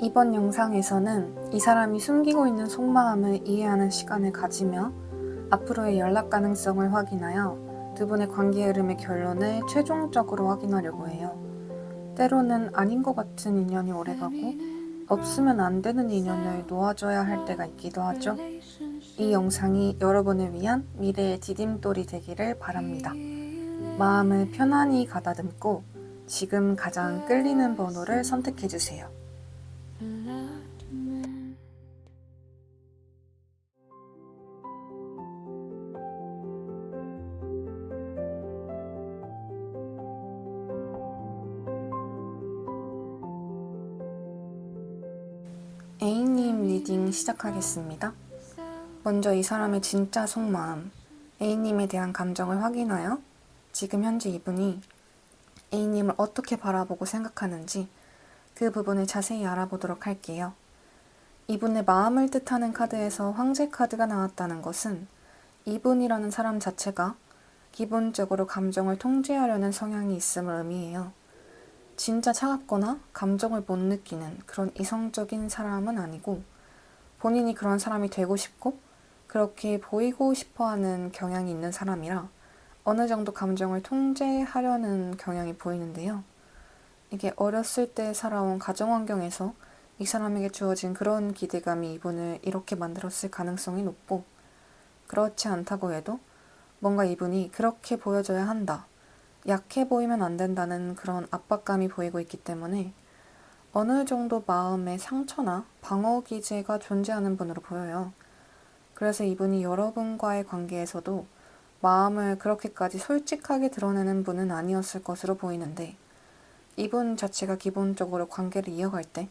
이번 영상에서는 이 사람이 숨기고 있는 속마음을 이해하는 시간을 가지며 앞으로의 연락 가능성을 확인하여 두 분의 관계 흐름의 결론을 최종적으로 확인하려고 해요. 때로는 아닌 것 같은 인연이 오래가고 없으면 안 되는 인연을 놓아줘야 할 때가 있기도 하죠. 이 영상이 여러분을 위한 미래의 디딤돌이 되기를 바랍니다. 마음을 편안히 가다듬고 지금 가장 끌리는 번호를 선택해주세요. A님 리딩 시작하겠습니다. 먼저 이 사람의 진짜 속마음, A님에 대한 감정을 확인하여 지금 현재 이분이 A님을 어떻게 바라보고 생각하는지 그 부분을 자세히 알아보도록 할게요. 이분의 마음을 뜻하는 카드에서 황제 카드가 나왔다는 것은 이분이라는 사람 자체가 기본적으로 감정을 통제하려는 성향이 있음을 의미해요. 진짜 차갑거나 감정을 못 느끼는 그런 이성적인 사람은 아니고 본인이 그런 사람이 되고 싶고 그렇게 보이고 싶어하는 경향이 있는 사람이라 어느 정도 감정을 통제하려는 경향이 보이는데요. 이게 어렸을 때 살아온 가정환경에서 이 사람에게 주어진 그런 기대감이 이분을 이렇게 만들었을 가능성이 높고, 그렇지 않다고 해도 뭔가 이분이 그렇게 보여줘야 한다, 약해 보이면 안 된다는 그런 압박감이 보이고 있기 때문에 어느 정도 마음의 상처나 방어 기제가 존재하는 분으로 보여요. 그래서 이분이 여러분과의 관계에서도 마음을 그렇게까지 솔직하게 드러내는 분은 아니었을 것으로 보이는데, 이분 자체가 기본적으로 관계를 이어갈 때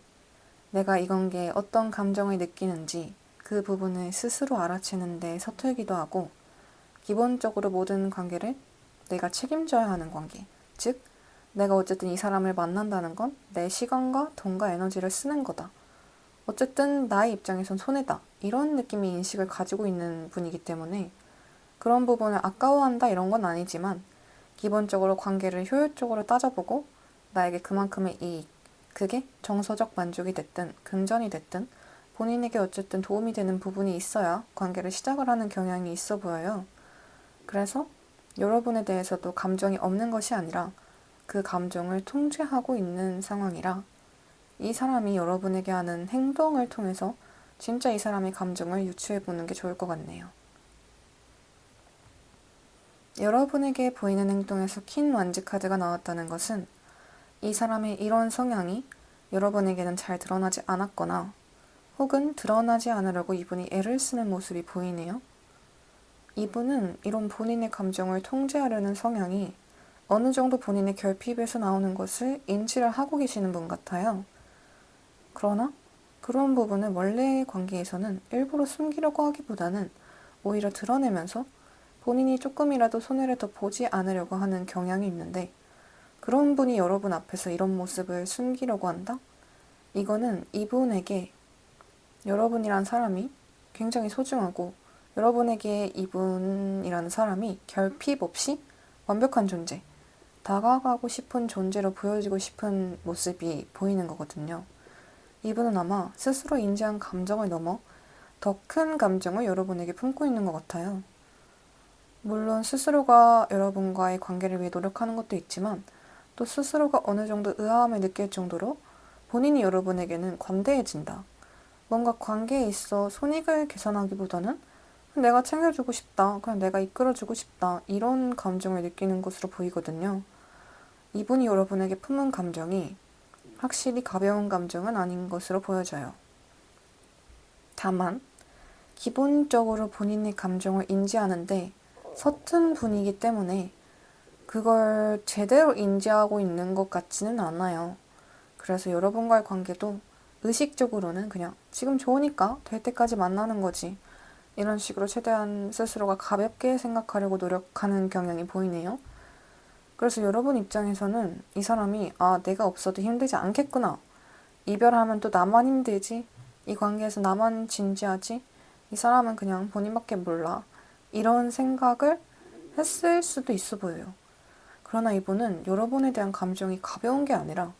내가 이 관계에 어떤 감정을 느끼는지 그 부분을 스스로 알아채는 데 서툴기도 하고, 기본적으로 모든 관계를 내가 책임져야 하는 관계, 즉 내가 어쨌든 이 사람을 만난다는 건 내 시간과 돈과 에너지를 쓰는 거다, 어쨌든 나의 입장에선 손해다, 이런 느낌의 인식을 가지고 있는 분이기 때문에 그런 부분을 아까워한다 이런 건 아니지만 기본적으로 관계를 효율적으로 따져보고 나에게 그만큼의 이익, 그게 정서적 만족이 됐든 금전이 됐든 본인에게 어쨌든 도움이 되는 부분이 있어야 관계를 시작을 하는 경향이 있어 보여요. 그래서 여러분에 대해서도 감정이 없는 것이 아니라 그 감정을 통제하고 있는 상황이라 이 사람이 여러분에게 하는 행동을 통해서 진짜 이 사람의 감정을 유추해보는 게 좋을 것 같네요. 여러분에게 보이는 행동에서 퀸 완즈 카드가 나왔다는 것은 이 사람의 이런 성향이 여러분에게는 잘 드러나지 않았거나 혹은 드러나지 않으려고 이분이 애를 쓰는 모습이 보이네요. 이분은 이런 본인의 감정을 통제하려는 성향이 어느 정도 본인의 결핍에서 나오는 것을 인지를 하고 계시는 분 같아요. 그러나 그런 부분을 원래의 관계에서는 일부러 숨기려고 하기보다는 오히려 드러내면서 본인이 조금이라도 손해를 더 보지 않으려고 하는 경향이 있는데, 그런 분이 여러분 앞에서 이런 모습을 숨기려고 한다? 이거는 이분에게 여러분이란 사람이 굉장히 소중하고 여러분에게 이분이라는 사람이 결핍 없이 완벽한 존재, 다가가고 싶은 존재로 보여지고 싶은 모습이 보이는 거거든요. 이분은 아마 스스로 인지한 감정을 넘어 더 큰 감정을 여러분에게 품고 있는 것 같아요. 물론 스스로가 여러분과의 관계를 위해 노력하는 것도 있지만 또 스스로가 어느 정도 의아함을 느낄 정도로 본인이 여러분에게는 관대해진다, 뭔가 관계에 있어 손익을 계산하기보다는 내가 챙겨주고 싶다, 그냥 내가 이끌어주고 싶다, 이런 감정을 느끼는 것으로 보이거든요. 이분이 여러분에게 품은 감정이 확실히 가벼운 감정은 아닌 것으로 보여져요. 다만 기본적으로 본인의 감정을 인지하는데 서툰 분이기 때문에 그걸 제대로 인지하고 있는 것 같지는 않아요. 그래서 여러분과의 관계도 의식적으로는 그냥 지금 좋으니까 될 때까지 만나는 거지, 이런 식으로 최대한 스스로가 가볍게 생각하려고 노력하는 경향이 보이네요. 그래서 여러분 입장에서는 이 사람이 내가 없어도 힘들지 않겠구나, 이별하면 또 나만 힘들지, 이 관계에서 나만 진지하지, 이 사람은 그냥 본인밖에 몰라, 이런 생각을 했을 수도 있어 보여요. 그러나 이분은 여러분에 대한 감정이 가벼운 게 아니라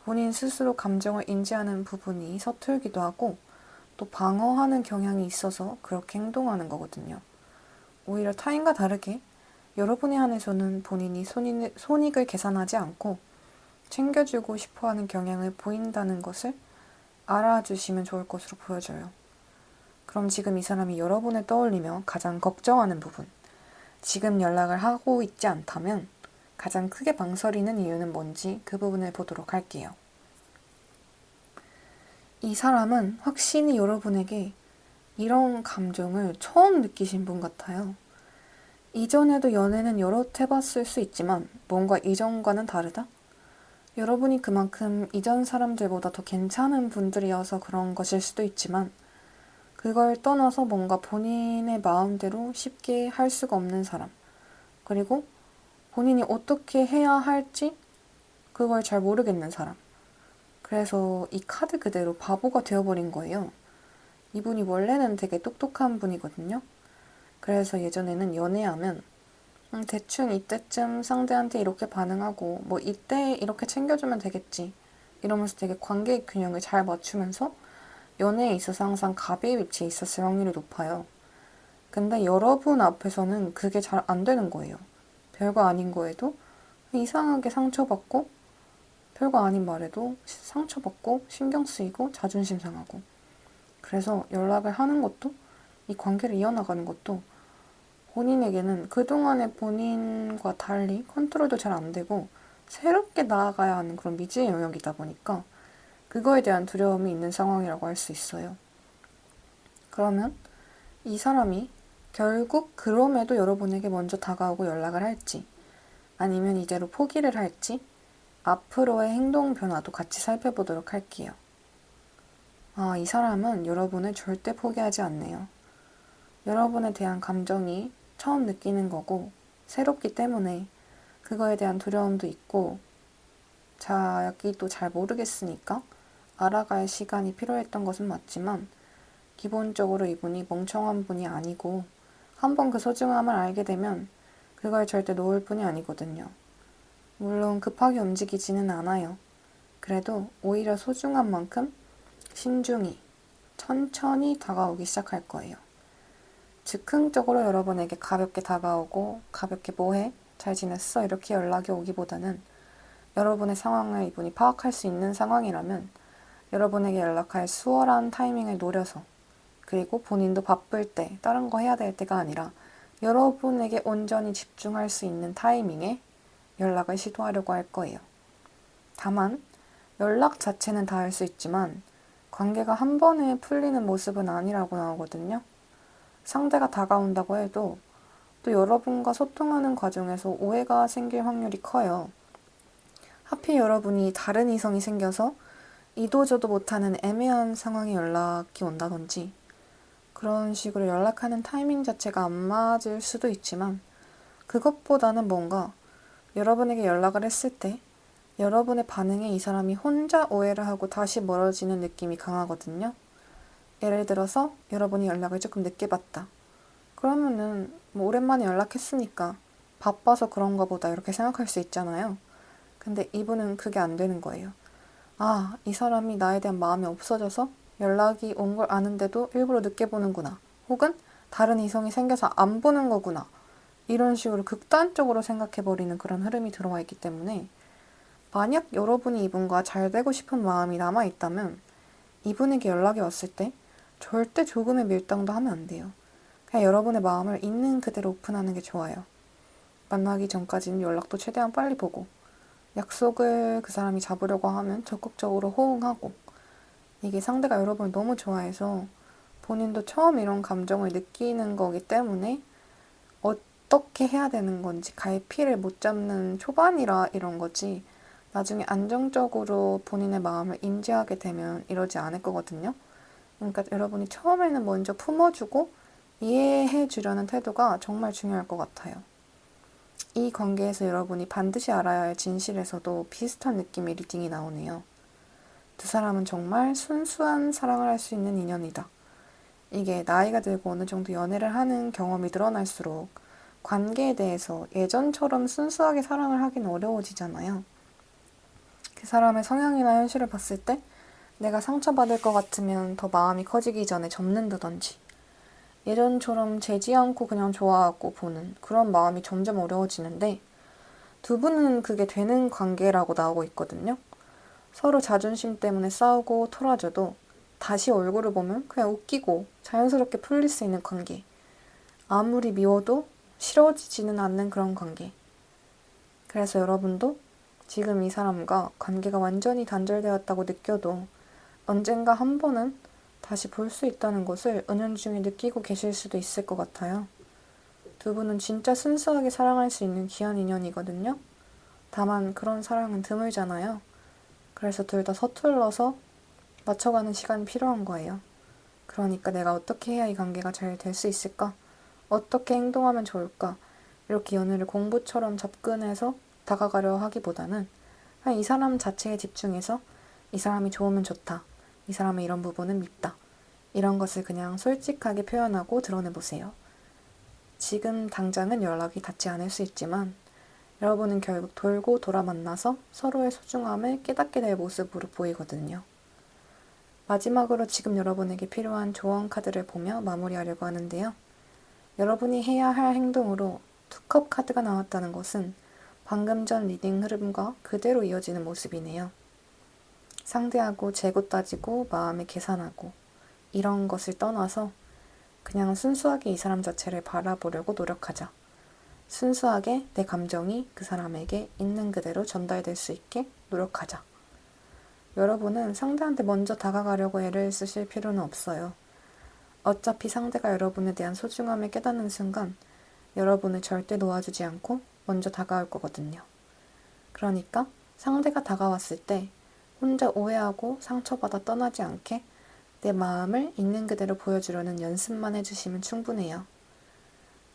본인 스스로 감정을 인지하는 부분이 서툴기도 하고 또 방어하는 경향이 있어서 그렇게 행동하는 거거든요. 오히려 타인과 다르게 여러분에 한해서는 본인이 손익을 계산하지 않고 챙겨주고 싶어하는 경향을 보인다는 것을 알아주시면 좋을 것으로 보여져요. 그럼 지금 이 사람이 여러분을 떠올리며 가장 걱정하는 부분, 지금 연락을 하고 있지 않다면 가장 크게 망설이는 이유는 뭔지 그 부분을 보도록 할게요. 이 사람은 확신이 여러분에게 이런 감정을 처음 느끼신 분 같아요. 이전에도 연애는 여럿 해봤을 수 있지만 뭔가 이전과는 다르다? 여러분이 그만큼 이전 사람들보다 더 괜찮은 분들이어서 그런 것일 수도 있지만 그걸 떠나서 뭔가 본인의 마음대로 쉽게 할 수가 없는 사람. 그리고 본인이 어떻게 해야 할지 그걸 잘 모르겠는 사람. 그래서 이 카드 그대로 바보가 되어버린 거예요. 이분이 원래는 되게 똑똑한 분이거든요. 그래서 예전에는 연애하면 대충 이때쯤 상대한테 이렇게 반응하고 뭐 이때 이렇게 챙겨주면 되겠지 이러면서 되게 관계 균형을 잘 맞추면서 연애에 있어서 항상 갑의 위치에 있었을 확률이 높아요. 근데 여러분 앞에서는 그게 잘 안 되는 거예요. 별거 아닌 거에도 이상하게 상처받고 별거 아닌 말에도 상처받고 신경 쓰이고 자존심 상하고 그래서 연락을 하는 것도 이 관계를 이어나가는 것도 본인에게는 그동안의 본인과 달리 컨트롤도 잘 안 되고 새롭게 나아가야 하는 그런 미지의 영역이다 보니까 그거에 대한 두려움이 있는 상황이라고 할 수 있어요. 그러면 이 사람이 결국 그럼에도 여러분에게 먼저 다가오고 연락을 할지 아니면 이대로 포기를 할지 앞으로의 행동 변화도 같이 살펴보도록 할게요. 이 사람은 여러분을 절대 포기하지 않네요. 여러분에 대한 감정이 처음 느끼는 거고 새롭기 때문에 그거에 대한 두려움도 있고 자기도 잘 모르겠으니까 알아갈 시간이 필요했던 것은 맞지만 기본적으로 이분이 멍청한 분이 아니고 한번 그 소중함을 알게 되면 그걸 절대 놓을 뿐이 아니거든요. 물론 급하게 움직이지는 않아요. 그래도 오히려 소중한 만큼 신중히 천천히 다가오기 시작할 거예요. 즉흥적으로 여러분에게 가볍게 다가오고 가볍게 뭐해? 잘 지냈어? 이렇게 연락이 오기보다는 여러분의 상황을 이분이 파악할 수 있는 상황이라면 여러분에게 연락할 수월한 타이밍을 노려서 그리고 본인도 바쁠 때 다른 거 해야 될 때가 아니라 여러분에게 온전히 집중할 수 있는 타이밍에 연락을 시도하려고 할 거예요. 다만 연락 자체는 닿을 수 있지만 관계가 한 번에 풀리는 모습은 아니라고 나오거든요. 상대가 다가온다고 해도 또 여러분과 소통하는 과정에서 오해가 생길 확률이 커요. 하필 여러분이 다른 이성이 생겨서 이도저도 못하는 애매한 상황에 연락이 온다든지 그런 식으로 연락하는 타이밍 자체가 안 맞을 수도 있지만 그것보다는 뭔가 여러분에게 연락을 했을 때 여러분의 반응에 이 사람이 혼자 오해를 하고 다시 멀어지는 느낌이 강하거든요. 예를 들어서 여러분이 연락을 조금 늦게 받다. 그러면은 뭐 오랜만에 연락했으니까 바빠서 그런가 보다 이렇게 생각할 수 있잖아요. 근데 이분은 그게 안 되는 거예요. 이 사람이 나에 대한 마음이 없어져서 연락이 온 걸 아는데도 일부러 늦게 보는구나. 혹은 다른 이성이 생겨서 안 보는 거구나. 이런 식으로 극단적으로 생각해버리는 그런 흐름이 들어와 있기 때문에 만약 여러분이 이분과 잘 되고 싶은 마음이 남아있다면 이분에게 연락이 왔을 때 절대 조금의 밀당도 하면 안 돼요. 그냥 여러분의 마음을 있는 그대로 오픈하는 게 좋아요. 만나기 전까지는 연락도 최대한 빨리 보고 약속을 그 사람이 잡으려고 하면 적극적으로 호응하고 이게 상대가 여러분을 너무 좋아해서 본인도 처음 이런 감정을 느끼는 거기 때문에 어떻게 해야 되는 건지 갈피를 못 잡는 초반이라 이런 거지 나중에 안정적으로 본인의 마음을 인지하게 되면 이러지 않을 거거든요. 그러니까 여러분이 처음에는 먼저 품어주고 이해해 주려는 태도가 정말 중요할 것 같아요. 이 관계에서 여러분이 반드시 알아야 할 진실에서도 비슷한 느낌의 리딩이 나오네요. 두 사람은 정말 순수한 사랑을 할 수 있는 인연이다. 이게 나이가 들고 어느 정도 연애를 하는 경험이 늘어날수록 관계에 대해서 예전처럼 순수하게 사랑을 하긴 어려워지잖아요. 그 사람의 성향이나 현실을 봤을 때 내가 상처받을 것 같으면 더 마음이 커지기 전에 접는다든지 예전처럼 재지 않고 그냥 좋아하고 보는 그런 마음이 점점 어려워지는데 두 분은 그게 되는 관계라고 나오고 있거든요. 서로 자존심 때문에 싸우고 토라져도 다시 얼굴을 보면 그냥 웃기고 자연스럽게 풀릴 수 있는 관계. 아무리 미워도 싫어지지는 않는 그런 관계. 그래서 여러분도 지금 이 사람과 관계가 완전히 단절되었다고 느껴도 언젠가 한 번은 다시 볼 수 있다는 것을 은연중에 느끼고 계실 수도 있을 것 같아요. 두 분은 진짜 순수하게 사랑할 수 있는 귀한 인연이거든요. 다만 그런 사랑은 드물잖아요. 그래서 둘 다 서툴러서 맞춰가는 시간이 필요한 거예요. 그러니까 내가 어떻게 해야 이 관계가 잘 될 수 있을까? 어떻게 행동하면 좋을까? 이렇게 연애를 공부처럼 접근해서 다가가려 하기보다는 그냥 이 사람 자체에 집중해서 이 사람이 좋으면 좋다. 이 사람의 이런 부분은 밉다. 이런 것을 그냥 솔직하게 표현하고 드러내보세요. 지금 당장은 연락이 닿지 않을 수 있지만 여러분은 결국 돌고 돌아 만나서 서로의 소중함을 깨닫게 될 모습으로 보이거든요. 마지막으로 지금 여러분에게 필요한 조언 카드를 보며 마무리하려고 하는데요. 여러분이 해야 할 행동으로 투컵 카드가 나왔다는 것은 방금 전 리딩 흐름과 그대로 이어지는 모습이네요. 상대하고 재고 따지고 마음에 계산하고 이런 것을 떠나서 그냥 순수하게 이 사람 자체를 바라보려고 노력하자. 순수하게 내 감정이 그 사람에게 있는 그대로 전달될 수 있게 노력하자. 여러분은 상대한테 먼저 다가가려고 애를 쓰실 필요는 없어요. 어차피 상대가 여러분에 대한 소중함을 깨닫는 순간 여러분을 절대 놓아주지 않고 먼저 다가올 거거든요. 그러니까 상대가 다가왔을 때 혼자 오해하고 상처받아 떠나지 않게 내 마음을 있는 그대로 보여주려는 연습만 해주시면 충분해요.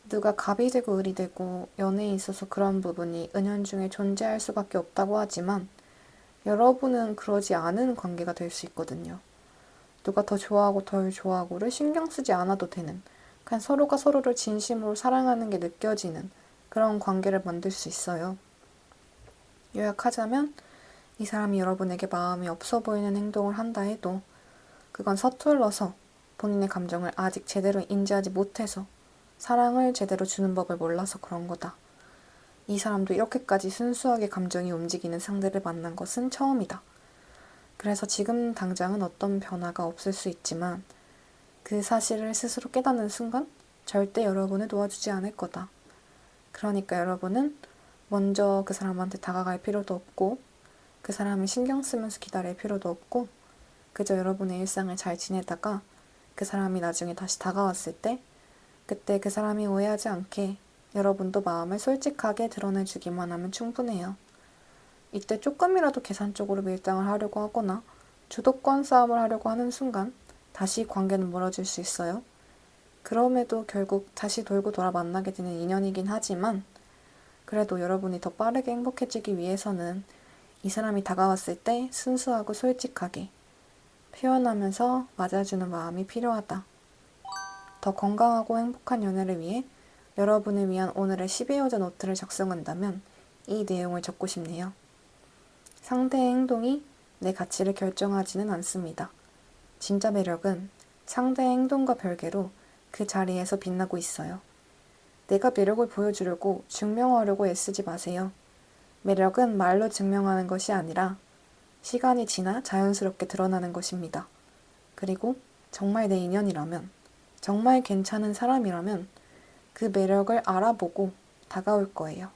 누가 갑이 되고 을이 되고 연애에 있어서 그런 부분이 은연중에 존재할 수밖에 없다고 하지만 여러분은 그러지 않은 관계가 될 수 있거든요. 누가 더 좋아하고 덜 좋아하고를 신경 쓰지 않아도 되는 그냥 서로가 서로를 진심으로 사랑하는 게 느껴지는 그런 관계를 만들 수 있어요. 요약하자면 이 사람이 여러분에게 마음이 없어 보이는 행동을 한다 해도 그건 서툴러서 본인의 감정을 아직 제대로 인지하지 못해서 사랑을 제대로 주는 법을 몰라서 그런 거다. 이 사람도 이렇게까지 순수하게 감정이 움직이는 상대를 만난 것은 처음이다. 그래서 지금 당장은 어떤 변화가 없을 수 있지만 그 사실을 스스로 깨닫는 순간 절대 여러분을 놓아주지 않을 거다. 그러니까 여러분은 먼저 그 사람한테 다가갈 필요도 없고 그 사람을 신경 쓰면서 기다릴 필요도 없고 그저 여러분의 일상을 잘 지내다가 그 사람이 나중에 다시 다가왔을 때 그때 그 사람이 오해하지 않게 여러분도 마음을 솔직하게 드러내주기만 하면 충분해요. 이때 조금이라도 계산적으로 밀당을 하려고 하거나 주도권 싸움을 하려고 하는 순간 다시 관계는 멀어질 수 있어요. 그럼에도 결국 다시 돌고 돌아 만나게 되는 인연이긴 하지만 그래도 여러분이 더 빠르게 행복해지기 위해서는 이 사람이 다가왔을 때 순수하고 솔직하게 표현하면서 맞아주는 마음이 필요하다. 더 건강하고 행복한 연애를 위해 여러분을 위한 오늘의 12호자 노트를 작성한다면 이 내용을 적고 싶네요. 상대의 행동이 내 가치를 결정하지는 않습니다. 진짜 매력은 상대의 행동과 별개로 그 자리에서 빛나고 있어요. 내가 매력을 보여주려고 증명하려고 애쓰지 마세요. 매력은 말로 증명하는 것이 아니라 시간이 지나 자연스럽게 드러나는 것입니다. 그리고 정말 내 인연이라면, 정말 괜찮은 사람이라면 그 매력을 알아보고 다가올 거예요.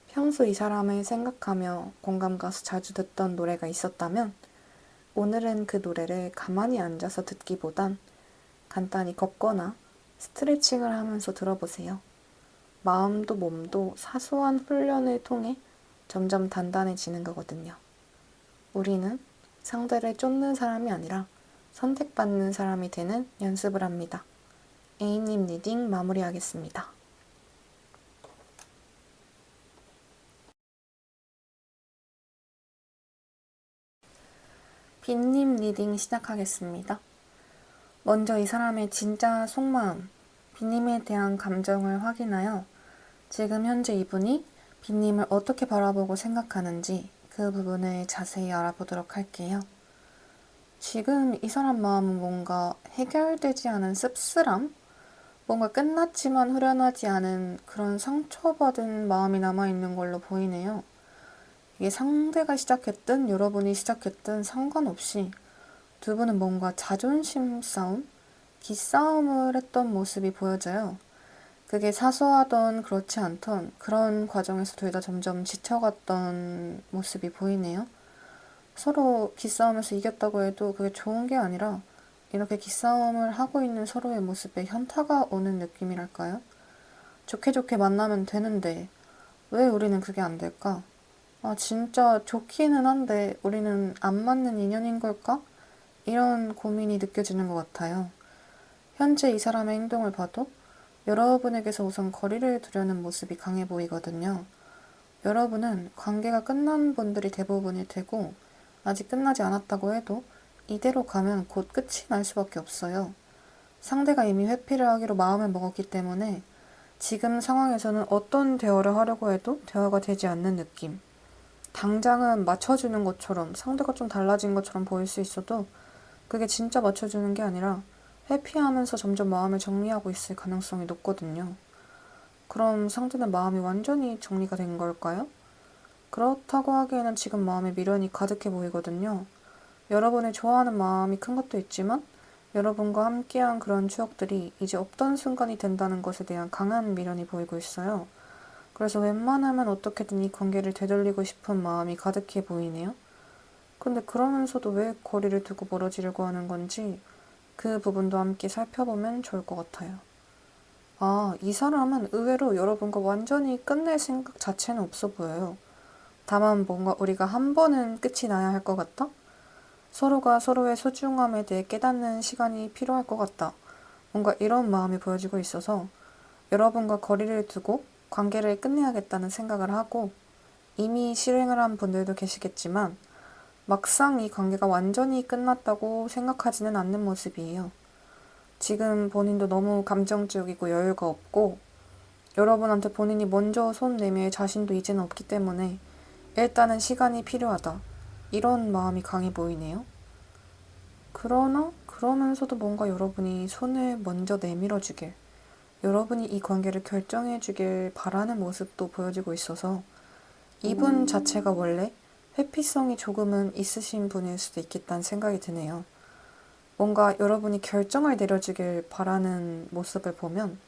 평소 이 사람을 생각하며 공감 가서 자주 듣던 노래가 있었다면 오늘은 그 노래를 가만히 앉아서 듣기보단 간단히 걷거나 스트레칭을 하면서 들어보세요. 마음도 몸도 사소한 훈련을 통해 점점 단단해지는 거거든요. 우리는 상대를 쫓는 사람이 아니라 선택받는 사람이 되는 연습을 합니다. A님 리딩 마무리하겠습니다. B님 리딩 시작하겠습니다. 먼저 이 사람의 진짜 속마음, B님에 대한 감정을 확인하여 지금 현재 이분이 B님을 어떻게 바라보고 생각하는지 그 부분을 자세히 알아보도록 할게요. 지금 이 사람 마음은 뭔가 해결되지 않은 씁쓸함? 뭔가 끝났지만 후련하지 않은 그런 상처받은 마음이 남아있는 걸로 보이네요. 이게 상대가 시작했든 여러분이 시작했든 상관없이 두 분은 뭔가 자존심 싸움, 기싸움을 했던 모습이 보여져요. 그게 사소하던 그렇지 않던 그런 과정에서 둘 다 점점 지쳐갔던 모습이 보이네요. 서로 기싸움에서 이겼다고 해도 그게 좋은 게 아니라 이렇게 기싸움을 하고 있는 서로의 모습에 현타가 오는 느낌이랄까요? 좋게 좋게 만나면 되는데 왜 우리는 그게 안 될까? 아, 진짜 좋기는 한데 우리는 안 맞는 인연인 걸까? 이런 고민이 느껴지는 것 같아요. 현재 이 사람의 행동을 봐도 여러분에게서 우선 거리를 두려는 모습이 강해 보이거든요. 여러분은 관계가 끝난 분들이 대부분일 테고 아직 끝나지 않았다고 해도 이대로 가면 곧 끝이 날 수밖에 없어요. 상대가 이미 회피를 하기로 마음을 먹었기 때문에 지금 상황에서는 어떤 대화를 하려고 해도 대화가 되지 않는 느낌. 당장은 맞춰주는 것처럼 상대가 좀 달라진 것처럼 보일 수 있어도 그게 진짜 맞춰주는 게 아니라 회피하면서 점점 마음을 정리하고 있을 가능성이 높거든요. 그럼 상대는 마음이 완전히 정리가 된 걸까요? 그렇다고 하기에는 지금 마음에 미련이 가득해 보이거든요. 여러분이 좋아하는 마음이 큰 것도 있지만 여러분과 함께한 그런 추억들이 이제 없던 순간이 된다는 것에 대한 강한 미련이 보이고 있어요. 그래서 웬만하면 어떻게든 이 관계를 되돌리고 싶은 마음이 가득해 보이네요. 근데 그러면서도 왜 거리를 두고 멀어지려고 하는 건지 그 부분도 함께 살펴보면 좋을 것 같아요. 아, 이 사람은 의외로 여러분과 완전히 끝낼 생각 자체는 없어 보여요. 다만 뭔가 우리가 한 번은 끝이 나야 할 것 같다? 서로가 서로의 소중함에 대해 깨닫는 시간이 필요할 것 같다. 뭔가 이런 마음이 보여지고 있어서 여러분과 거리를 두고 관계를 끝내야겠다는 생각을 하고 이미 실행을 한 분들도 계시겠지만 막상 이 관계가 완전히 끝났다고 생각하지는 않는 모습이에요. 지금 본인도 너무 감정적이고 여유가 없고 여러분한테 본인이 먼저 손 내밀 자신도 이제는 없기 때문에 일단은 시간이 필요하다. 이런 마음이 강해 보이네요. 그러나 그러면서도 뭔가 여러분이 손을 먼저 내밀어 주길, 여러분이 이 관계를 결정해 주길 바라는 모습도 보여지고 있어서 이분 자체가 원래 회피성이 조금은 있으신 분일 수도 있겠다는 생각이 드네요. 뭔가 여러분이 결정을 내려주길 바라는 모습을 보면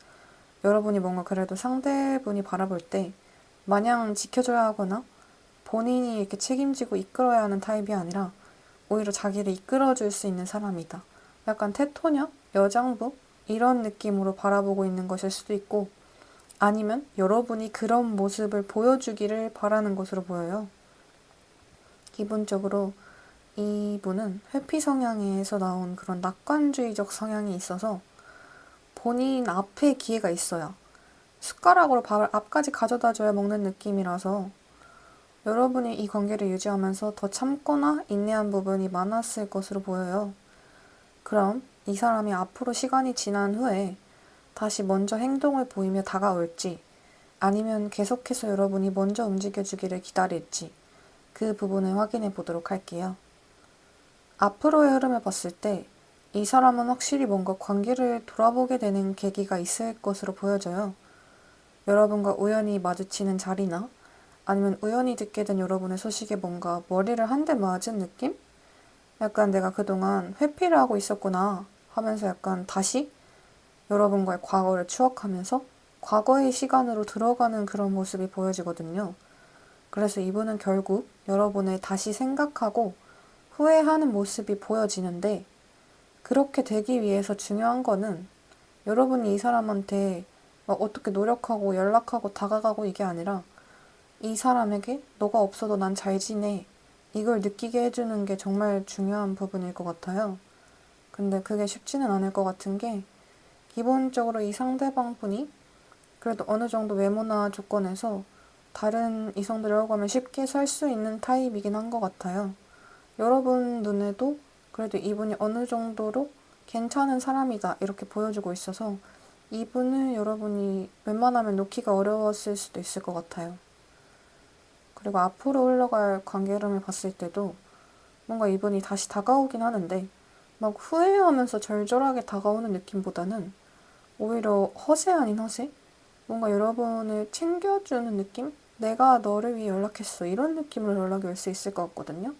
여러분이 뭔가 그래도 상대분이 바라볼 때 마냥 지켜줘야 하거나 본인이 이렇게 책임지고 이끌어야 하는 타입이 아니라 오히려 자기를 이끌어줄 수 있는 사람이다. 약간 테토녀? 여장부? 이런 느낌으로 바라보고 있는 것일 수도 있고 아니면 여러분이 그런 모습을 보여주기를 바라는 것으로 보여요. 기본적으로 이분은 회피 성향에서 나온 그런 낙관주의적 성향이 있어서 본인 앞에 기회가 있어야 숟가락으로 밥을 앞까지 가져다 줘야 먹는 느낌이라서 여러분이 이 관계를 유지하면서 더 참거나 인내한 부분이 많았을 것으로 보여요. 그럼 이 사람이 앞으로 시간이 지난 후에 다시 먼저 행동을 보이며 다가올지 아니면 계속해서 여러분이 먼저 움직여주기를 기다릴지 그 부분을 확인해 보도록 할게요. 앞으로의 흐름을 봤을 때 이 사람은 확실히 뭔가 관계를 돌아보게 되는 계기가 있을 것으로 보여져요. 여러분과 우연히 마주치는 자리나 아니면 우연히 듣게 된 여러분의 소식에 뭔가 머리를 한 대 맞은 느낌? 약간 내가 그동안 회피를 하고 있었구나 하면서 약간 다시 여러분과의 과거를 추억하면서 과거의 시간으로 들어가는 그런 모습이 보여지거든요. 그래서 이분은 결국 여러분을 다시 생각하고 후회하는 모습이 보여지는데 그렇게 되기 위해서 중요한 거는 여러분이 이 사람한테 막 어떻게 노력하고 연락하고 다가가고 이게 아니라 이 사람에게 너가 없어도 난 잘 지내 이걸 느끼게 해주는 게 정말 중요한 부분일 것 같아요. 근데 그게 쉽지는 않을 것 같은 게 기본적으로 이 상대방 분이 그래도 어느 정도 외모나 조건에서 다른 이성들이라고 하면 쉽게 살 수 있는 타입이긴 한 것 같아요. 여러분 눈에도 그래도 이분이 어느 정도로 괜찮은 사람이다 이렇게 보여주고 있어서 이분을 여러분이 웬만하면 놓기가 어려웠을 수도 있을 것 같아요. 그리고 앞으로 흘러갈 관계 흐름을 봤을 때도 뭔가 이분이 다시 다가오긴 하는데 막 후회하면서 절절하게 다가오는 느낌보다는 오히려 허세 아닌 허세? 뭔가 여러분을 챙겨주는 느낌? 내가 너를 위해 연락했어. 이런 느낌으로 연락이 올 수 있을 것 같거든요.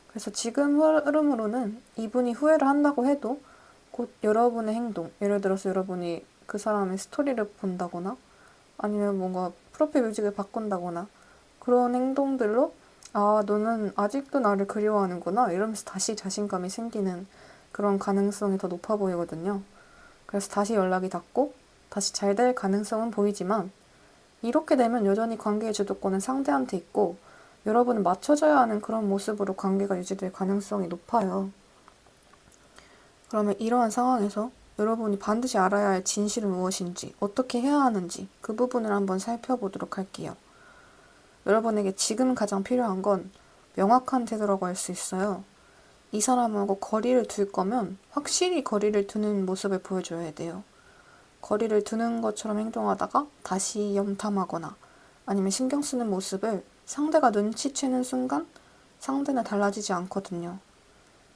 그래서 지금 흐름으로는 이분이 후회를 한다고 해도 곧 여러분의 행동, 예를 들어서 여러분이 그 사람의 스토리를 본다거나 아니면 뭔가 프로필 뮤직을 바꾼다거나 그런 행동들로 아, 너는 아직도 나를 그리워하는구나 이러면서 다시 자신감이 생기는 그런 가능성이 더 높아 보이거든요. 그래서 다시 연락이 닿고 다시 잘 될 가능성은 보이지만 이렇게 되면 여전히 관계의 주도권은 상대한테 있고 여러분은 맞춰줘야 하는 그런 모습으로 관계가 유지될 가능성이 높아요. 그러면 이러한 상황에서 여러분이 반드시 알아야 할 진실은 무엇인지, 어떻게 해야 하는지 그 부분을 한번 살펴보도록 할게요. 여러분에게 지금 가장 필요한 건 명확한 태도라고 할 수 있어요. 이 사람하고 거리를 둘 거면 확실히 거리를 두는 모습을 보여줘야 돼요. 거리를 두는 것처럼 행동하다가 다시 염탐하거나 아니면 신경 쓰는 모습을 상대가 눈치채는 순간 상대는 달라지지 않거든요.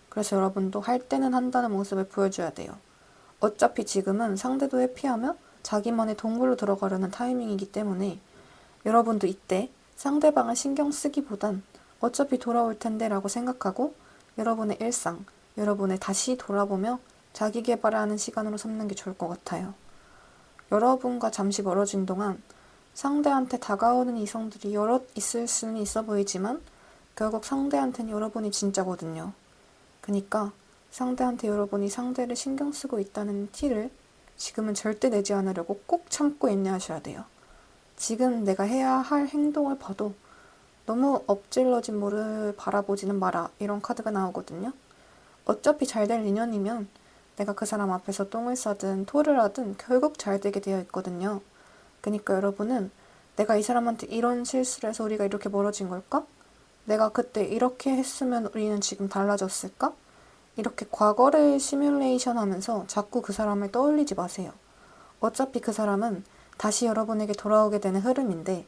그래서 여러분도 할 때는 한다는 모습을 보여줘야 돼요. 어차피 지금은 상대도 회피하며 자기만의 동굴로 들어가려는 타이밍이기 때문에 여러분도 이때 상대방을 신경 쓰기보단 어차피 돌아올 텐데 라고 생각하고 여러분의 일상, 여러분을 다시 돌아보며 자기 개발을 하는 시간으로 삼는 게 좋을 것 같아요. 여러분과 잠시 멀어진 동안 상대한테 다가오는 이성들이 여럿 있을 수는 있어 보이지만 결국 상대한테는 여러분이 진짜거든요. 그니까 상대한테 여러분이 상대를 신경 쓰고 있다는 티를 지금은 절대 내지 않으려고 꼭 참고 인내하셔야 돼요. 지금 내가 해야 할 행동을 봐도 너무 엎질러진 물을 바라보지는 마라 이런 카드가 나오거든요. 어차피 잘 될 인연이면 내가 그 사람 앞에서 똥을 싸든 토를 하든 결국 잘 되게 되어 있거든요. 그니까 여러분은 내가 이 사람한테 이런 실수를 해서 우리가 이렇게 멀어진 걸까? 내가 그때 이렇게 했으면 우리는 지금 달라졌을까? 이렇게 과거를 시뮬레이션 하면서 자꾸 그 사람을 떠올리지 마세요. 어차피 그 사람은 다시 여러분에게 돌아오게 되는 흐름인데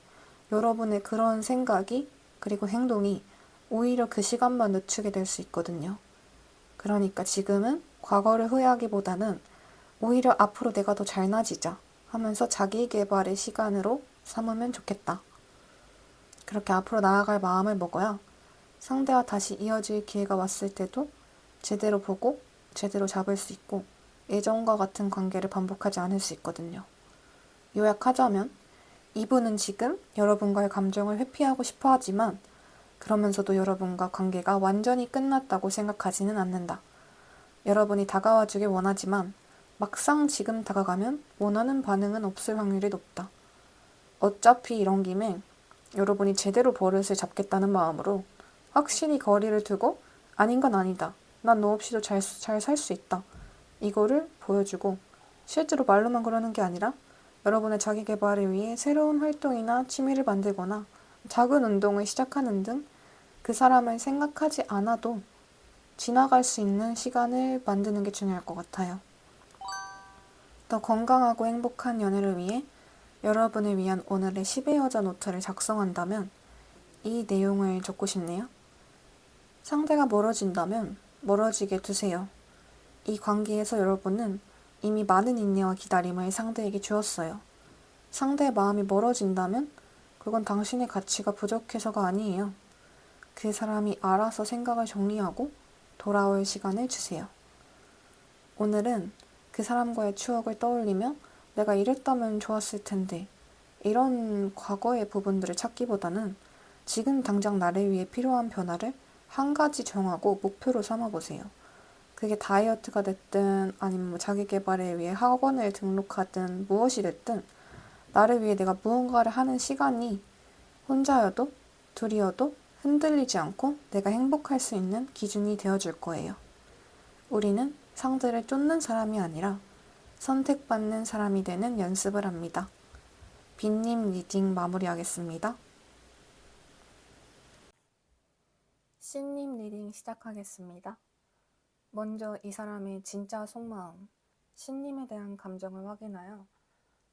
여러분의 그런 생각이 그리고 행동이 오히려 그 시간만 늦추게 될 수 있거든요. 그러니까 지금은 과거를 후회하기보다는 오히려 앞으로 내가 더 잘나지자 하면서 자기 개발의 시간으로 삼으면 좋겠다. 그렇게 앞으로 나아갈 마음을 먹어야 상대와 다시 이어질 기회가 왔을 때도 제대로 보고 제대로 잡을 수 있고 예전과 같은 관계를 반복하지 않을 수 있거든요. 요약하자면 이분은 지금 여러분과의 감정을 회피하고 싶어 하지만 그러면서도 여러분과 관계가 완전히 끝났다고 생각하지는 않는다. 여러분이 다가와 주길 원하지만 막상 지금 다가가면 원하는 반응은 없을 확률이 높다. 어차피 이런 김에 여러분이 제대로 버릇을 잡겠다는 마음으로 확실히 거리를 두고 아닌 건 아니다. 난 너 없이도 잘 살 수 있다. 이거를 보여주고 실제로 말로만 그러는 게 아니라 여러분의 자기 개발을 위해 새로운 활동이나 취미를 만들거나 작은 운동을 시작하는 등 그 사람을 생각하지 않아도 지나갈 수 있는 시간을 만드는 게 중요할 것 같아요. 더 건강하고 행복한 연애를 위해 여러분을 위한 오늘의 10의 여자 노트를 작성한다면 이 내용을 적고 싶네요. 상대가 멀어진다면 멀어지게 두세요. 이 관계에서 여러분은 이미 많은 인내와 기다림을 상대에게 주었어요. 상대의 마음이 멀어진다면 그건 당신의 가치가 부족해서가 아니에요. 그 사람이 알아서 생각을 정리하고 돌아올 시간을 주세요. 오늘은 그 사람과의 추억을 떠올리며 내가 이랬다면 좋았을 텐데 이런 과거의 부분들을 찾기보다는 지금 당장 나를 위해 필요한 변화를 한 가지 정하고 목표로 삼아보세요. 그게 다이어트가 됐든 아니면 뭐 자기 개발을 위해 학원을 등록하든 무엇이 됐든 나를 위해 내가 무언가를 하는 시간이 혼자여도 둘이어도 흔들리지 않고 내가 행복할 수 있는 기준이 되어줄 거예요. 우리는 상대를 쫓는 사람이 아니라 선택받는 사람이 되는 연습을 합니다. 빈님 리딩 마무리하겠습니다. C님 리딩 시작하겠습니다. 먼저 이 사람의 진짜 속마음, C님에 대한 감정을 확인하여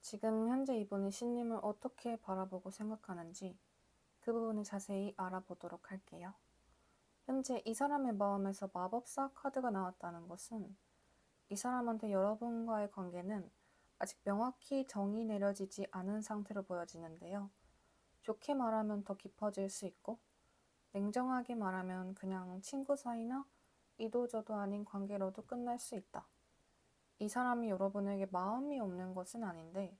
지금 현재 이분이 C님을 어떻게 바라보고 생각하는지 그 부분을 자세히 알아보도록 할게요. 현재 이 사람의 마음에서 마법사 카드가 나왔다는 것은 이 사람한테 여러분과의 관계는 아직 명확히 정이 내려지지 않은 상태로 보여지는데요. 좋게 말하면 더 깊어질 수 있고, 냉정하게 말하면 그냥 친구 사이나 이도저도 아닌 관계로도 끝날 수 있다. 이 사람이 여러분에게 마음이 없는 것은 아닌데,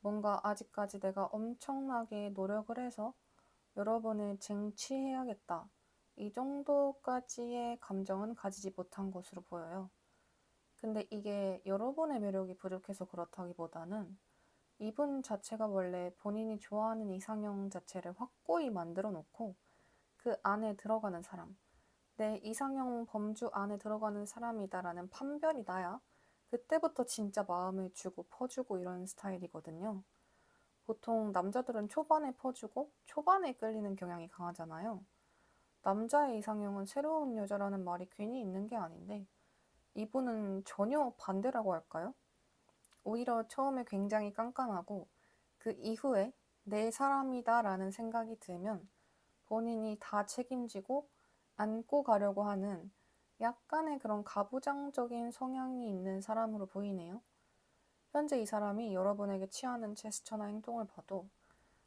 뭔가 아직까지 내가 엄청나게 노력을 해서 여러분을 쟁취해야겠다. 이 정도까지의 감정은 가지지 못한 것으로 보여요. 근데 이게 여러분의 매력이 부족해서 그렇다기보다는 이분 자체가 원래 본인이 좋아하는 이상형 자체를 확고히 만들어 놓고 그 안에 들어가는 사람, 내 이상형 범주 안에 들어가는 사람이다라는 판별이 나야 그때부터 진짜 마음을 주고 퍼주고 이런 스타일이거든요. 보통 남자들은 초반에 퍼주고 초반에 끌리는 경향이 강하잖아요. 남자의 이상형은 새로운 여자라는 말이 괜히 있는 게 아닌데 이분은 전혀 반대라고 할까요? 오히려 처음에 굉장히 깐깐하고 그 이후에 내 사람이다라는 생각이 들면 본인이 다 책임지고 안고 가려고 하는 약간의 그런 가부장적인 성향이 있는 사람으로 보이네요. 현재 이 사람이 여러분에게 취하는 제스처나 행동을 봐도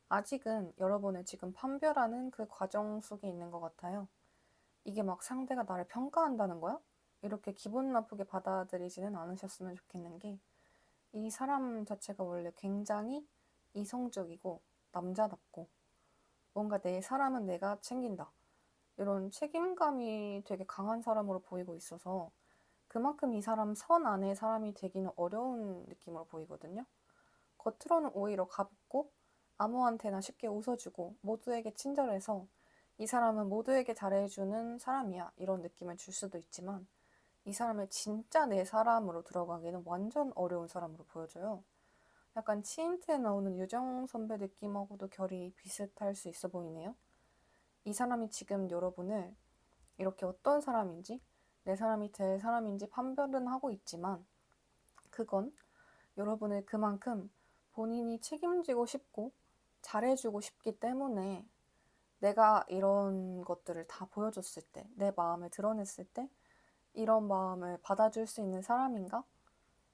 아직은 여러분을 지금 판별하는 그 과정 속에 있는 것 같아요. 이게 막 상대가 나를 평가한다는 거야? 이렇게 기분 나쁘게 받아들이지는 않으셨으면 좋겠는 게 이 사람 자체가 원래 굉장히 이성적이고 남자답고 뭔가 내 사람은 내가 챙긴다. 이런 책임감이 되게 강한 사람으로 보이고 있어서 그만큼 이 사람 선 안의 사람이 되기는 어려운 느낌으로 보이거든요. 겉으로는 오히려 가볍고 아무한테나 쉽게 웃어주고 모두에게 친절해서 이 사람은 모두에게 잘해주는 사람이야 이런 느낌을 줄 수도 있지만 이 사람을 진짜 내 사람으로 들어가기는 완전 어려운 사람으로 보여져요. 약간 치인트에 나오는 유정 선배 느낌하고도 결이 비슷할 수 있어 보이네요. 이 사람이 지금 여러분을 이렇게 어떤 사람인지 내 사람이 될 사람인지 판별은 하고 있지만 그건 여러분을 그만큼 본인이 책임지고 싶고 잘해주고 싶기 때문에 내가 이런 것들을 다 보여줬을 때, 내 마음을 드러냈을 때 이런 마음을 받아줄 수 있는 사람인가?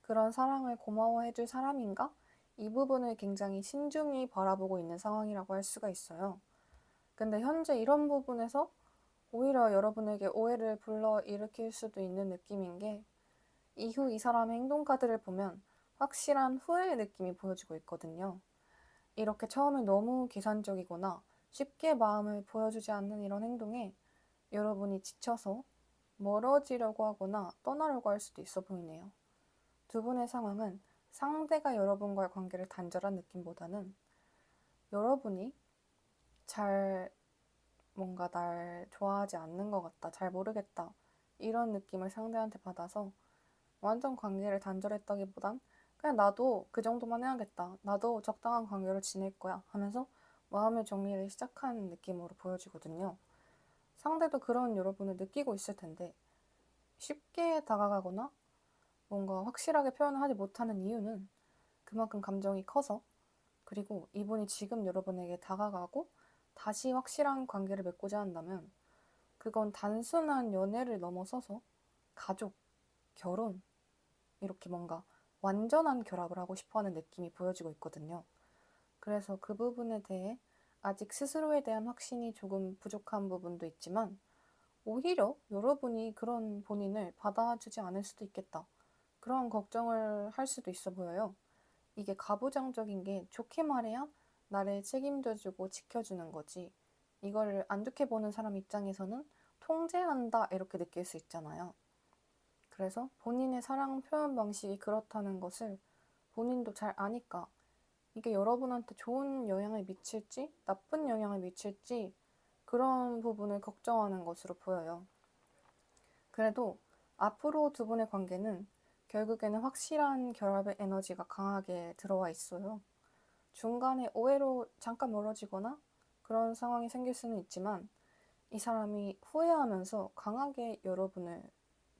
그런 사랑을 고마워해줄 사람인가? 이 부분을 굉장히 신중히 바라보고 있는 상황이라고 할 수가 있어요. 근데 현재 이런 부분에서 오히려 여러분에게 오해를 불러일으킬 수도 있는 느낌인 게 이후 이 사람의 행동 카드를 보면 확실한 후회의 느낌이 보여지고 있거든요. 이렇게 처음에 너무 계산적이거나 쉽게 마음을 보여주지 않는 이런 행동에 여러분이 지쳐서 멀어지려고 하거나 떠나려고 할 수도 있어 보이네요. 두 분의 상황은 상대가 여러분과의 관계를 단절한 느낌보다는 여러분이 잘 뭔가 날 좋아하지 않는 것 같다, 잘 모르겠다 이런 느낌을 상대한테 받아서 완전 관계를 단절했다기보단 그냥 나도 그 정도만 해야겠다, 나도 적당한 관계로 지낼 거야 하면서 마음의 정리를 시작한 느낌으로 보여지거든요. 상대도 그런 여러분을 느끼고 있을 텐데 쉽게 다가가거나 뭔가 확실하게 표현을 하지 못하는 이유는 그만큼 감정이 커서, 그리고 이분이 지금 여러분에게 다가가고 다시 확실한 관계를 맺고자 한다면 그건 단순한 연애를 넘어서서 가족, 결혼, 이렇게 뭔가 완전한 결합을 하고 싶어 하는 느낌이 보여지고 있거든요. 그래서 그 부분에 대해 아직 스스로에 대한 확신이 조금 부족한 부분도 있지만 오히려 여러분이 그런 본인을 받아주지 않을 수도 있겠다, 그런 걱정을 할 수도 있어 보여요. 이게 가부장적인 게 좋게 말해야 나를 책임져주고 지켜주는 거지. 이걸 안 좋게 보는 사람 입장에서는 통제한다 이렇게 느낄 수 있잖아요. 그래서 본인의 사랑 표현 방식이 그렇다는 것을 본인도 잘 아니까 이게 여러분한테 좋은 영향을 미칠지 나쁜 영향을 미칠지 그런 부분을 걱정하는 것으로 보여요. 그래도 앞으로 두 분의 관계는 결국에는 확실한 결합의 에너지가 강하게 들어와 있어요. 중간에 오해로 잠깐 멀어지거나 그런 상황이 생길 수는 있지만 이 사람이 후회하면서 강하게 여러분을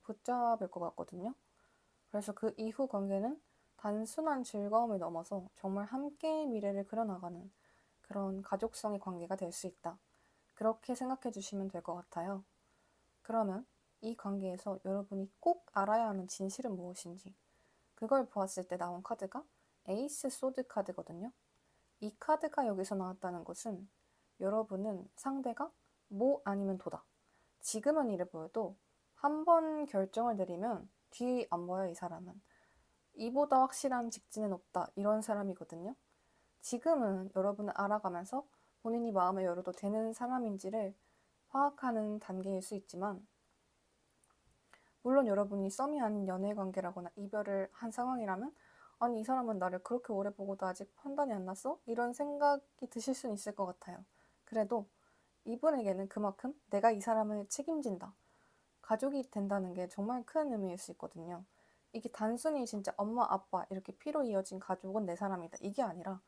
붙잡을 것 같거든요. 그래서 그 이후 관계는 단순한 즐거움을 넘어서 정말 함께의 미래를 그려나가는 그런 가족성의 관계가 될 수 있다. 그렇게 생각해 주시면 될 것 같아요. 그러면 이 관계에서 여러분이 꼭 알아야 하는 진실은 무엇인지, 그걸 보았을 때 나온 카드가 에이스 소드 카드거든요. 이 카드가 여기서 나왔다는 것은 여러분은 상대가 뭐 아니면 도다. 지금은 이래 보여도 한 번 결정을 내리면 뒤 안 보여. 이 사람은 이보다 확실한 직진은 없다, 이런 사람이거든요. 지금은 여러분을 알아가면서 본인이 마음을 열어도 되는 사람인지를 파악하는 단계일 수 있지만, 물론 여러분이 썸이 아닌 연애 관계라거나 이별을 한 상황이라면, 아니 이 사람은 나를 그렇게 오래 보고도 아직 판단이 안 났어? 이런 생각이 드실 수는 있을 것 같아요. 그래도 이분에게는 그만큼 내가 이 사람을 책임진다, 가족이 된다는 게 정말 큰 의미일 수 있거든요. 이게 단순히 진짜 엄마 아빠 이렇게 피로 이어진 가족은 내 사람이다, 이게 아니라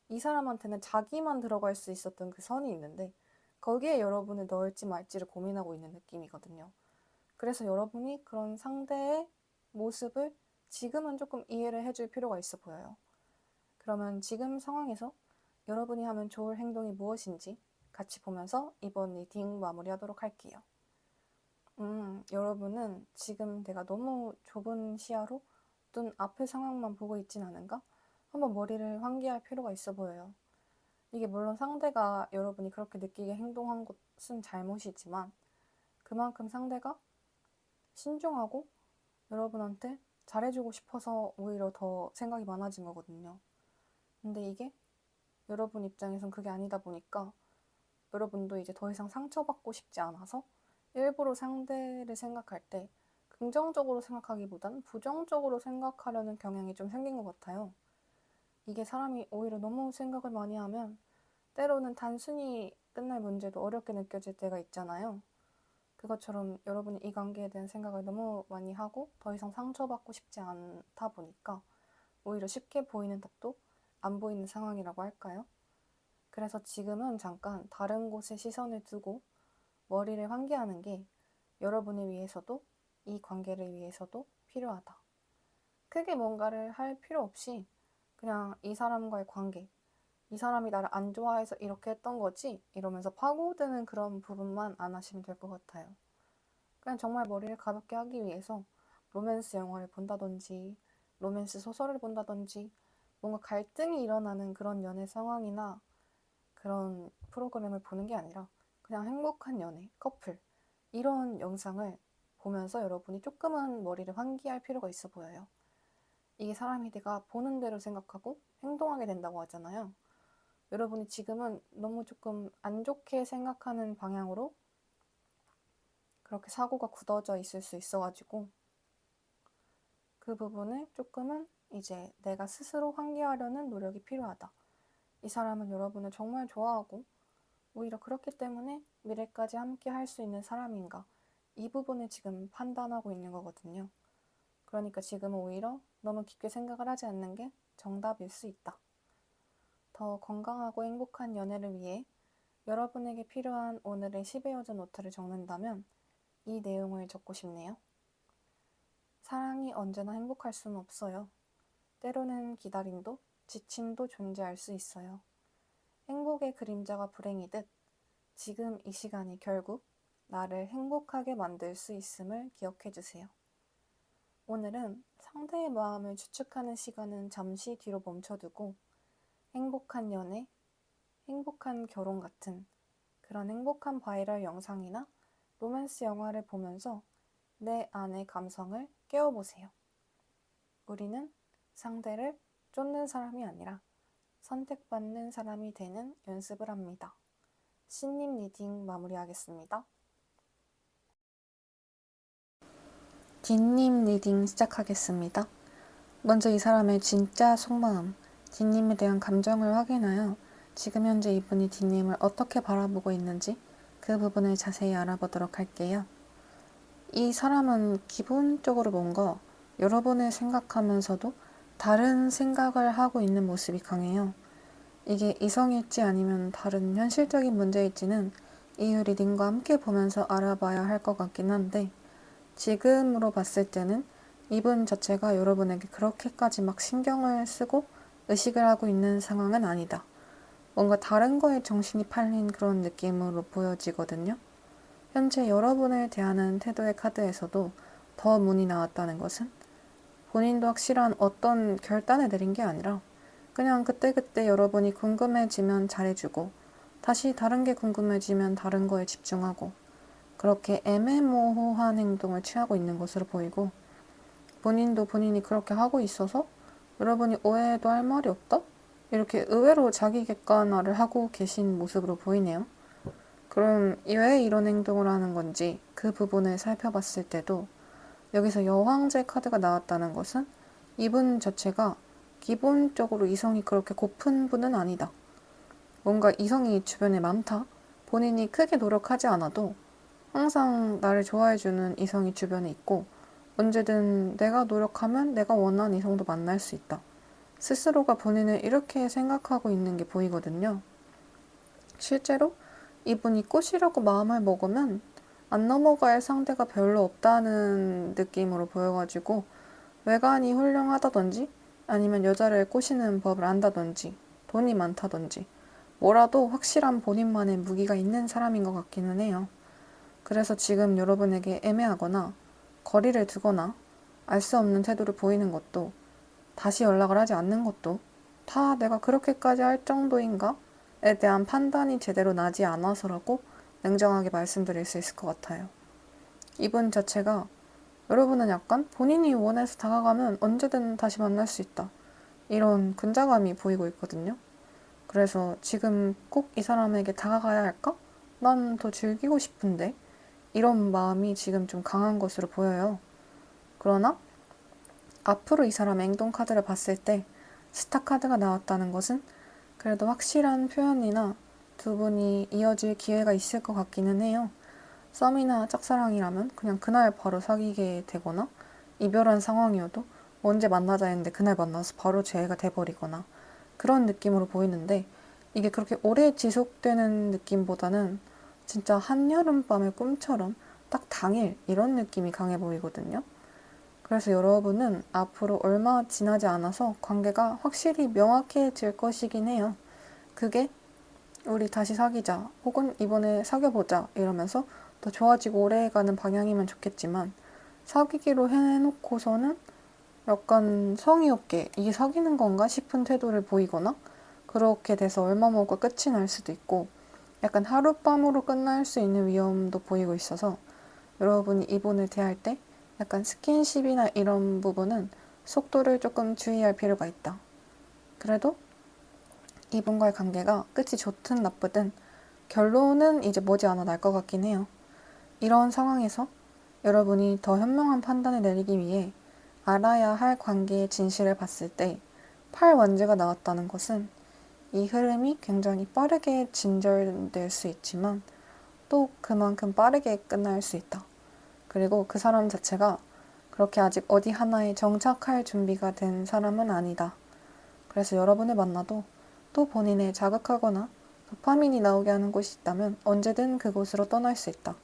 이 사람한테는 자기만 들어갈 수 있었던 그 선이 있는데 거기에 여러분을 넣을지 말지를 고민하고 있는 느낌이거든요. 그래서 여러분이 그런 상대의 모습을 지금은 조금 이해를 해줄 필요가 있어 보여요. 그러면 지금 상황에서 여러분이 하면 좋을 행동이 무엇인지 같이 보면서 이번 리딩 마무리하도록 할게요. 여러분은 지금 내가 너무 좁은 시야로 눈 앞의 상황만 보고 있진 않은가? 한번 머리를 환기할 필요가 있어 보여요. 이게 물론 상대가 여러분이 그렇게 느끼게 행동한 것은 잘못이지만 그만큼 상대가 신중하고 여러분한테 잘해주고 싶어서 오히려 더 생각이 많아진 거거든요. 근데 이게 여러분 입장에선 그게 아니다 보니까 여러분도 이제 더 이상 상처받고 싶지 않아서 일부러 상대를 생각할 때 긍정적으로 생각하기보단 부정적으로 생각하려는 경향이 좀 생긴 것 같아요. 이게 사람이 오히려 너무 생각을 많이 하면 때로는 단순히 끝날 문제도 어렵게 느껴질 때가 있잖아요. 그것처럼 여러분이 이 관계에 대한 생각을 너무 많이 하고 더 이상 상처받고 싶지 않다 보니까 오히려 쉽게 보이는 답도 안 보이는 상황이라고 할까요? 그래서 지금은 잠깐 다른 곳에 시선을 두고 머리를 환기하는 게 여러분을 위해서도 이 관계를 위해서도 필요하다. 크게 뭔가를 할 필요 없이 그냥 이 사람과의 관계, 이 사람이 나를 안 좋아해서 이렇게 했던 거지? 이러면서 파고드는 그런 부분만 안 하시면 될 것 같아요. 그냥 정말 머리를 가볍게 하기 위해서 로맨스 영화를 본다든지 로맨스 소설을 본다든지 뭔가 갈등이 일어나는 그런 연애 상황이나 그런 프로그램을 보는 게 아니라 그냥 행복한 연애, 커플 이런 영상을 보면서 여러분이 조금은 머리를 환기할 필요가 있어 보여요. 이게 사람이 내가 보는 대로 생각하고 행동하게 된다고 하잖아요. 여러분이 지금은 너무 조금 안 좋게 생각하는 방향으로 그렇게 사고가 굳어져 있을 수 있어가지고 그 부분을 조금은 이제 내가 스스로 환기하려는 노력이 필요하다. 이 사람은 여러분을 정말 좋아하고 오히려 그렇기 때문에 미래까지 함께 할 수 있는 사람인가, 이 부분을 지금 판단하고 있는 거거든요. 그러니까 지금은 오히려 너무 깊게 생각을 하지 않는 게 정답일 수 있다. 더 건강하고 행복한 연애를 위해 여러분에게 필요한 오늘의 10의 여자 노트를 적는다면 이 내용을 적고 싶네요. 사랑이 언제나 행복할 수는 없어요. 때로는 기다림도 지침도 존재할 수 있어요. 행복의 그림자가 불행이듯 지금 이 시간이 결국 나를 행복하게 만들 수 있음을 기억해 주세요. 오늘은 상대의 마음을 추측하는 시간은 잠시 뒤로 멈춰두고 행복한 연애, 행복한 결혼 같은 그런 행복한 바이럴 영상이나 로맨스 영화를 보면서 내 안의 감성을 깨워보세요. 우리는 상대를 쫓는 사람이 아니라 선택받는 사람이 되는 연습을 합니다. 신님 리딩 마무리하겠습니다. 딘님 리딩 시작하겠습니다. 먼저 이 사람의 진짜 속마음, 딘님에 대한 감정을 확인하여 지금 현재 이분이 딘님을 어떻게 바라보고 있는지 그 부분을 자세히 알아보도록 할게요. 이 사람은 기본적으로 뭔가 여러분을 생각하면서도 다른 생각을 하고 있는 모습이 강해요. 이게 이성일지 아니면 다른 현실적인 문제일지는 이후 리딩과 함께 보면서 알아봐야 할 것 같긴 한데, 지금으로 봤을 때는 이분 자체가 여러분에게 그렇게까지 막 신경을 쓰고 의식을 하고 있는 상황은 아니다. 뭔가 다른 거에 정신이 팔린 그런 느낌으로 보여지거든요. 현재 여러분을 대하는 태도의 카드에서도 더 문이 나왔다는 것은 본인도 확실한 어떤 결단을 내린 게 아니라 그냥 그때그때 여러분이 궁금해지면 잘해주고 다시 다른 게 궁금해지면 다른 거에 집중하고 그렇게 애매모호한 행동을 취하고 있는 것으로 보이고 본인도 본인이 그렇게 하고 있어서 여러분이 오해해도 할 말이 없다? 이렇게 의외로 자기 객관화를 하고 계신 모습으로 보이네요. 그럼 왜 이런 행동을 하는 건지 그 부분을 살펴봤을 때도 여기서 여왕제 카드가 나왔다는 것은 이분 자체가 기본적으로 이성이 그렇게 고픈 분은 아니다. 뭔가 이성이 주변에 많다. 본인이 크게 노력하지 않아도 항상 나를 좋아해주는 이성이 주변에 있고 언제든 내가 노력하면 내가 원하는 이성도 만날 수 있다. 스스로가 본인을 이렇게 생각하고 있는 게 보이거든요. 실제로 이분이 꼬시려고 마음을 먹으면 안 넘어갈 상대가 별로 없다는 느낌으로 보여가지고 외관이 훌륭하다든지 아니면 여자를 꼬시는 법을 안다든지 돈이 많다든지 뭐라도 확실한 본인만의 무기가 있는 사람인 것 같기는 해요. 그래서 지금 여러분에게 애매하거나 거리를 두거나 알 수 없는 태도를 보이는 것도 다시 연락을 하지 않는 것도 다 내가 그렇게까지 할 정도인가에 대한 판단이 제대로 나지 않아서라고 냉정하게 말씀드릴 수 있을 것 같아요. 이분 자체가 여러분은 약간 본인이 원해서 다가가면 언제든 다시 만날 수 있다. 이런 근자감이 보이고 있거든요. 그래서 지금 꼭 이 사람에게 다가가야 할까? 난 더 즐기고 싶은데. 이런 마음이 지금 좀 강한 것으로 보여요. 그러나 앞으로 이 사람의 행동 카드를 봤을 때 스타 카드가 나왔다는 것은 그래도 확실한 표현이나 두 분이 이어질 기회가 있을 것 같기는 해요. 썸이나 짝사랑이라면 그냥 그날 바로 사귀게 되거나 이별한 상황이어도 언제 만나자 했는데 그날 만나서 바로 재회가 돼버리거나 그런 느낌으로 보이는데 이게 그렇게 오래 지속되는 느낌보다는 진짜 한여름밤의 꿈처럼 딱 당일 이런 느낌이 강해 보이거든요. 그래서 여러분은 앞으로 얼마 지나지 않아서 관계가 확실히 명확해질 것이긴 해요. 그게 우리 다시 사귀자 혹은 이번에 사귀어보자 이러면서 더 좋아지고 오래가는 방향이면 좋겠지만 사귀기로 해놓고서는 약간 성의 없게 이게 사귀는 건가 싶은 태도를 보이거나 그렇게 돼서 얼마 먹고 끝이 날 수도 있고 약간 하룻밤으로 끝날 수 있는 위험도 보이고 있어서 여러분이 이분을 대할 때 약간 스킨십이나 이런 부분은 속도를 조금 주의할 필요가 있다. 그래도 이분과의 관계가 끝이 좋든 나쁘든 결론은 이제 머지않아 날 것 같긴 해요. 이런 상황에서 여러분이 더 현명한 판단을 내리기 위해 알아야 할 관계의 진실을 봤을 때 팔원지가 나왔다는 것은 이 흐름이 굉장히 빠르게 진절될 수 있지만 또 그만큼 빠르게 끝날 수 있다. 그리고 그 사람 자체가 그렇게 아직 어디 하나에 정착할 준비가 된 사람은 아니다. 그래서 여러분을 만나도 또 본인을 자극하거나 도파민이 나오게 하는 곳이 있다면 언제든 그곳으로 떠날 수 있다.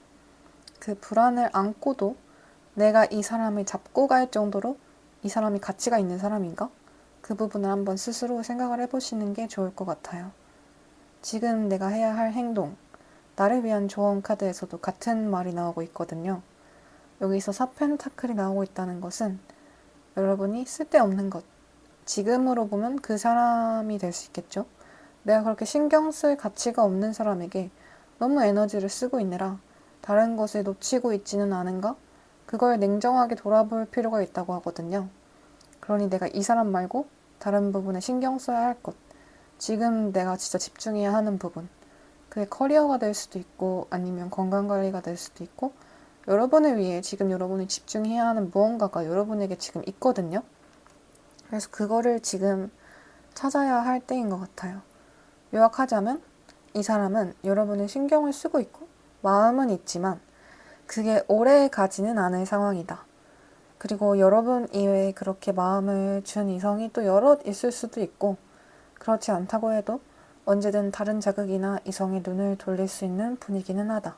그 불안을 안고도 내가 이 사람을 잡고 갈 정도로 이 사람이 가치가 있는 사람인가? 그 부분을 한번 스스로 생각을 해보시는 게 좋을 것 같아요. 지금 내가 해야 할 행동, 나를 위한 조언 카드에서도 같은 말이 나오고 있거든요. 여기서 사펜타클이 나오고 있다는 것은 여러분이 쓸데없는 것, 지금으로 보면 그 사람이 될 수 있겠죠. 내가 그렇게 신경 쓸 가치가 없는 사람에게 너무 에너지를 쓰고 있느라 다른 것을 놓치고 있지는 않은가? 그걸 냉정하게 돌아볼 필요가 있다고 하거든요. 그러니 내가 이 사람 말고 다른 부분에 신경 써야 할 것, 지금 내가 진짜 집중해야 하는 부분, 그게 커리어가 될 수도 있고 아니면 건강관리가 될 수도 있고 여러분을 위해 지금 여러분이 집중해야 하는 무언가가 여러분에게 지금 있거든요. 그래서 그거를 지금 찾아야 할 때인 것 같아요. 요약하자면 이 사람은 여러분의 신경을 쓰고 있고 마음은 있지만 그게 오래 가지는 않을 상황이다. 그리고 여러분 이외에 그렇게 마음을 준 이성이 또 여럿 있을 수도 있고 그렇지 않다고 해도 언제든 다른 자극이나 이성의 눈을 돌릴 수 있는 분위기는 하다.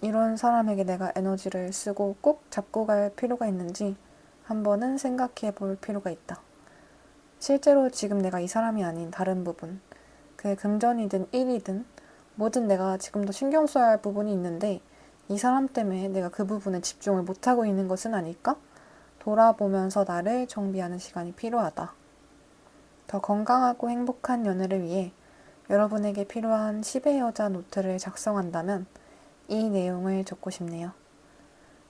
이런 사람에게 내가 에너지를 쓰고 꼭 잡고 갈 필요가 있는지 한 번은 생각해 볼 필요가 있다. 실제로 지금 내가 이 사람이 아닌 다른 부분, 그게 금전이든 일이든 뭐든 내가 지금도 신경 써야 할 부분이 있는데 이 사람 때문에 내가 그 부분에 집중을 못하고 있는 것은 아닐까? 돌아보면서 나를 정비하는 시간이 필요하다. 더 건강하고 행복한 연애를 위해 여러분에게 필요한 10의 여자 노트를 작성한다면 이 내용을 적고 싶네요.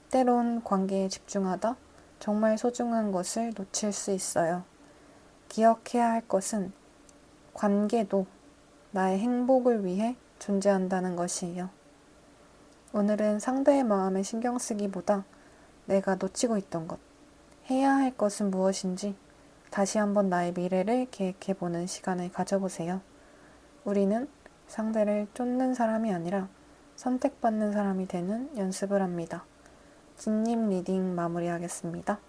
때론 관계에 집중하다 정말 소중한 것을 놓칠 수 있어요. 기억해야 할 것은 관계도 나의 행복을 위해 존재한다는 것이에요. 오늘은 상대의 마음에 신경 쓰기보다 내가 놓치고 있던 것, 해야 할 것은 무엇인지 다시 한번 나의 미래를 계획해보는 시간을 가져보세요. 우리는 상대를 쫓는 사람이 아니라 선택받는 사람이 되는 연습을 합니다. 진님 리딩 마무리하겠습니다.